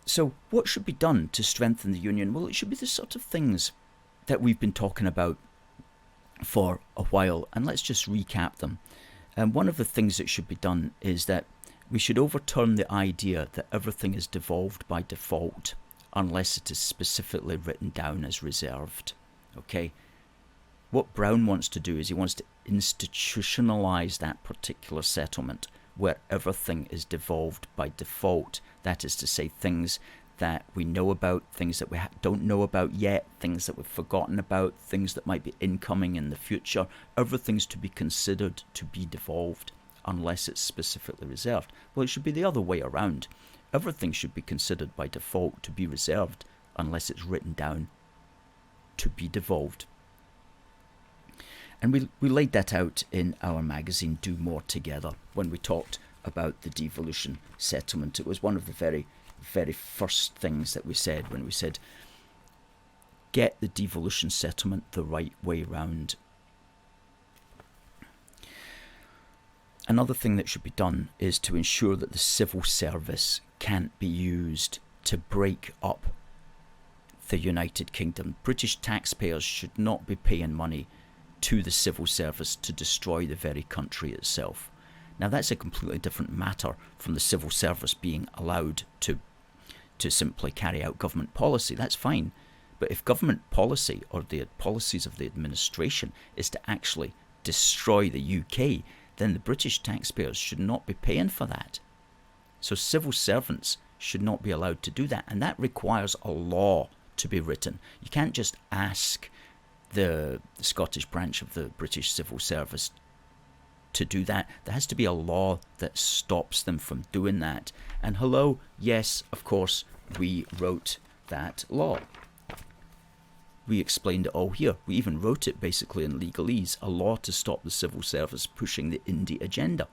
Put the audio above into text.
So what should be done to strengthen the union? Well, it should be the sort of things that we've been talking about for a while, and let's just recap them. And one of the things that should be done is that we should overturn the idea that everything is devolved by default unless it is specifically written down as reserved. Okay? What Brown wants to do is he wants to institutionalize that particular settlement where everything is devolved by default. That is to say, things that we know about, things that we don't know about yet, things that we've forgotten about, things that might be incoming in the future. Everything's to be considered to be devolved unless it's specifically reserved. Well, it should be the other way around. Everything should be considered by default to be reserved unless it's written down to be devolved. And we laid that out in our magazine, Do More Together, when we talked about the devolution settlement. It was one of the very, very first things that we said when we said, get the devolution settlement the right way round. Another thing that should be done is to ensure that the civil service can't be used to break up the United Kingdom. British taxpayers should not be paying money to the civil service to destroy the very country itself. Now that's a completely different matter from the civil service being allowed to simply carry out government policy. That's fine. But if government policy or the policies of the administration is to actually destroy the UK, then the British taxpayers should not be paying for that. So civil servants should not be allowed to do that. And that requires a law to be written. You can't just ask the Scottish branch of the British Civil Service to do that. There has to be a law that stops them from doing that. And hello, yes, of course, we wrote that law. We explained it all here. We even wrote it basically in legalese, a law to stop the civil service pushing the indie agenda.